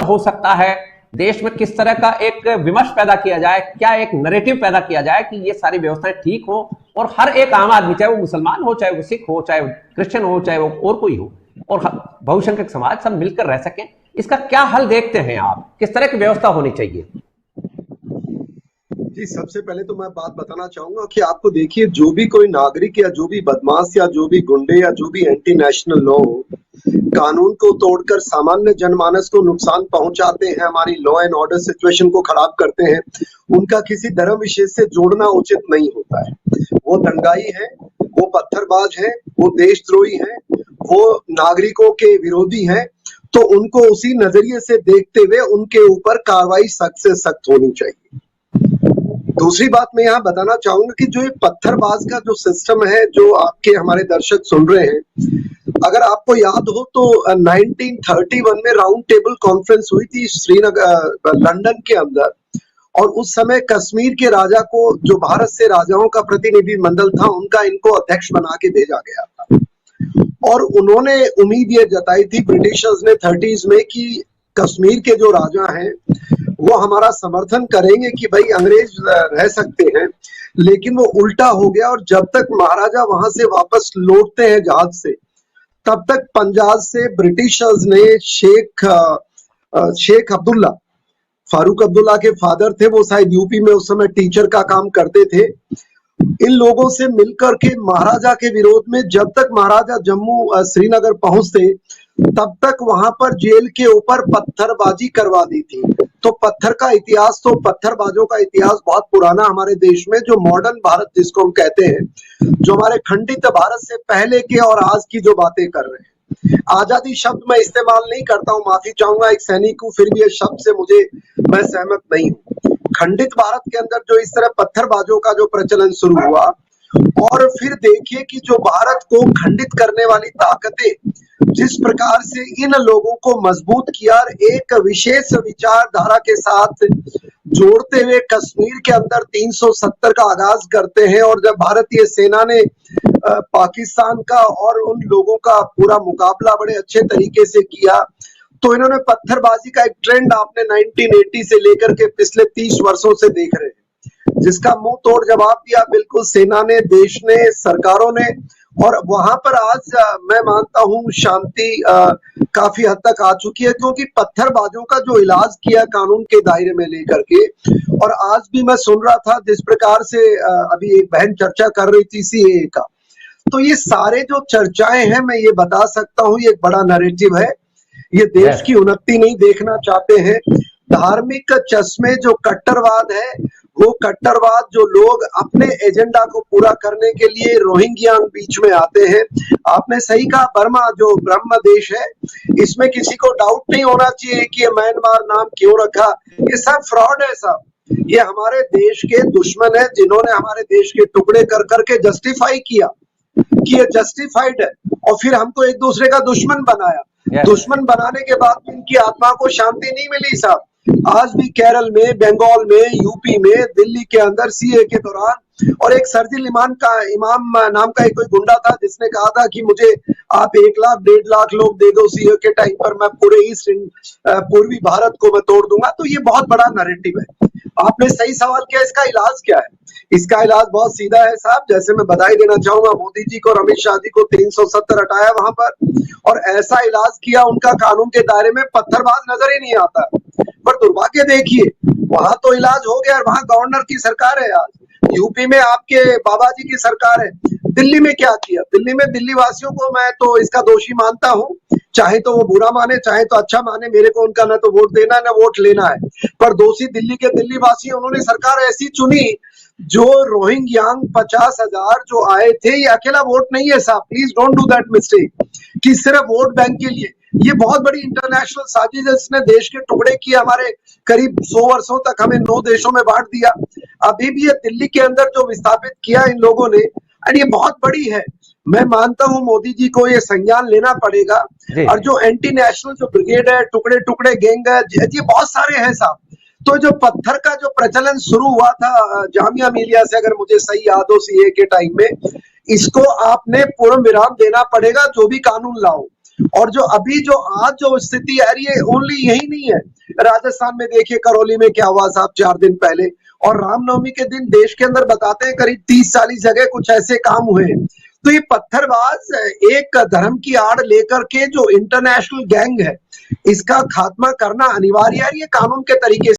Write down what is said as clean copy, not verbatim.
हो सकता है, देश में किस तरह का एक विमर्श पैदा किया जाए, क्या एक नैरेटिव पैदा किया जाए कि ये सारी व्यवस्थाएं ठीक हो और हर एक आम आदमी, चाहे वो मुसलमान हो, चाहे वो सिख हो, चाहे वो क्रिश्चियन हो, चाहे वो और कोई हो, और बहुसंख्यक समाज सब मिलकर रह सकें। इसका क्या हल देखते हैं आप, किस तरह की व्यवस्था होनी चाहिए? जी, सबसे पहले तो मैं बात बताना चाहूंगा कि आपको देखिए, जो भी कोई नागरिक या जो भी बदमाश या जो भी गुंडे या जो भी एंटी नेशनल लोग कानून को तोड़कर सामान्य जनमानस को नुकसान पहुंचाते हैं, हमारी लॉ एंड ऑर्डर सिचुएशन को खराब करते हैं, उनका किसी धर्म विशेष से जोड़ना उचित नहीं होता है। वो दंगाई है, वो पत्थरबाज है, वो देशद्रोही है, वो नागरिकों के विरोधी है, तो उनको उसी नजरिए से देखते हुए उनके ऊपर कार्रवाई सख्त से सख्त होनी चाहिए। दूसरी बात मैं यहाँ बताना चाहूंगा कि जो ये पत्थरबाज का जो सिस्टम है, जो आपके हमारे दर्शक सुन रहे हैं, अगर आपको याद हो तो 1931 में राउंड टेबल कॉन्फ्रेंस हुई थी श्रीनगर लंदन के अंदर, और उस समय कश्मीर के राजा को, जो भारत से राजाओं का प्रतिनिधि मंडल था, उनका इनको अध्यक्ष बना के भेजा गया था। और उन्होंने उम्मीद ये जताई थी ब्रिटिशर्स ने 30s में कि कश्मीर के जो राजा हैं वो हमारा समर्थन करेंगे कि भाई अंग्रेज रह सकते हैं, लेकिन वो उल्टा हो गया। और जब तक महाराजा वहां से वापस लौटते हैं जहाज से, तब तक पंजाब से ब्रिटिशर्स ने शेख अब्दुल्ला, फारूक अब्दुल्ला के फादर थे, वो शायद यूपी में उस समय टीचर का काम करते थे, इन लोगों से मिलकर के महाराजा के विरोध में, जब तक महाराजा जम्मू श्रीनगर पहुंचते तब तक वहां पर जेल के ऊपर पत्थरबाजी करवा दी थी। तो पत्थर का इतिहास, तो पत्थरबाजों का इतिहास बहुत पुराना हमारे देश में, जो मॉडर्न भारत जिसको हम कहते हैं, जो हमारे खंडित भारत से पहले के और आज की जो बातें कर रहे हैं। आजादी शब्द मैं इस्तेमाल नहीं करता हूँ, माफी चाहूंगा, एक सैनिक हूँ, फिर भी ये शब्द से मैं सहमत नहीं हूँ। खंडित भारत के अंदर जो इस तरह पत्थरबाजों का जो प्रचलन शुरू हुआ, और फिर देखिए कि जो भारत को खंडित करने वाली ताकतें जिस प्रकार से इन लोगों को मजबूत किया, एक विशेष विचारधारा के साथ जोड़ते हुए कश्मीर के अंदर 370 का आगाज करते हैं। और जब भारतीय सेना ने पाकिस्तान का और उन लोगों का पूरा मुकाबला बड़े अच्छे तरीके से किया, तो इन्होंने पत्थरबाजी का एक ट्रेंड आपने 1980 से लेकर के पिछले 30 वर्षों से देख रहे हैं, जिसका मुंह तोड़ जवाब दिया बिल्कुल सेना ने, देश ने, सरकारों ने। और वहां पर आज मैं मानता हूं शांति काफी हद तक आ चुकी है, क्योंकि पत्थरबाजों का जो इलाज किया कानून के दायरे में लेकर के। और आज भी मैं सुन रहा था जिस प्रकार से अभी एक बहन चर्चा कर रही थी सीएए का, तो ये सारे जो चर्चाएं हैं, मैं ये बता सकता हूं, ये एक बड़ा नैरेटिव है। ये देश की उन्नति नहीं देखना चाहते हैं। धार्मिक चश्मे जो कट्टरवाद है, वो कट्टरवाद जो लोग अपने एजेंडा को पूरा करने के लिए रोहिंग्या बीच में आते हैं। आपने सही कहा, बर्मा जो ब्रह्म देश है, इसमें किसी को डाउट नहीं होना चाहिए कि ये म्यांमार नाम क्यों रखा। ये सब फ्रॉड है साहब, ये हमारे देश के दुश्मन है, जिन्होंने हमारे देश के टुकड़े कर करके जस्टिफाई किया कि ये जस्टिफाइड है, और फिर हमको एक दूसरे का दुश्मन बनाया। दुश्मन बनाने के बाद इनकी आत्मा को शांति नहीं मिली साहब। आज भी केरल में, बंगाल में, यूपी में, दिल्ली के अंदर सीए के दौरान, और एक सर्जिल इमाम नाम का एक कोई गुंडा था जिसने कहा था कि मुझे आप 1 लाख 1.5 लाख लोग दे दो सीए के टाइम पर, मैं पूरे पूर्वी भारत को मैं तोड़ दूंगा। तो ये बहुत बड़ा नैरेटिव है। आपने सही सवाल किया, इसका इलाज क्या है? इसका इलाज बहुत सीधा है साहब। जैसे मैं बधाई देना चाहूंगा मोदी जी को और अमित शाह जी को, 370 हटाया वहां पर, और ऐसा इलाज किया उनका कानून के दायरे में, पत्थरबाज नजर ही नहीं आता। पर दुर्भाग्य देखिए, वहां तो इलाज हो गया, वहां गवर्नर की सरकार है आज, यूपी में आपके बाबा जी की सरकार है। दिल्ली में क्या किया? दिल्ली में दिल्ली वासियों को मैं तो इसका दोषी मानता हूँ, चाहे तो वो बुरा माने चाहे तो अच्छा माने, मेरे को उनका ना तो वोट देना है ना वोट लेना है, पर दोषी दिल्ली के दिल्ली वासी। उन्होंने सरकार ऐसी चुनी जो रोहिंग्या 50,000 जो आए थे, ये अकेला वोट नहीं है साहब, please don't do that mistake कि सिर्फ वोट बैंक के लिए। ये बहुत बड़ी इंटरनेशनल साजिश है, इसने देश के टुकड़े किए, हमारे करीब 100 वर्षों तक हमें 9 देशों में बांट दिया। अभी भी ये दिल्ली के अंदर जो विस्थापित किया इन लोगों ने, और ये बहुत बड़ी है। मैं मानता हूं मोदी जी को ये संज्ञान लेना पड़ेगा। और जो एंटी नेशनल जो ब्रिगेड है, टुकड़े टुकड़े गैंग है, ये बहुत सारे हैं साहब। तो जो पत्थर का जो प्रचलन शुरू हुआ था जामिया मिलिया से, अगर मुझे सही याद हो सीए के टाइम में, इसको आपने पूर्ण विराम देना पड़ेगा, जो भी कानून लाओ। और जो अभी जो आज जो स्थिति आ रही है ओनली यही नहीं है, राजस्थान में देखिए करौली में क्या हुआ साहब 4 दिन पहले, और रामनवमी के दिन देश के अंदर बताते हैं करीब 30-40 जगह कुछ ऐसे काम हुए। तो ये पत्थरबाज एक धर्म की आड़ लेकर के जो इंटरनेशनल गैंग है, इसका खात्मा करना अनिवार्य है, ये कानून के तरीके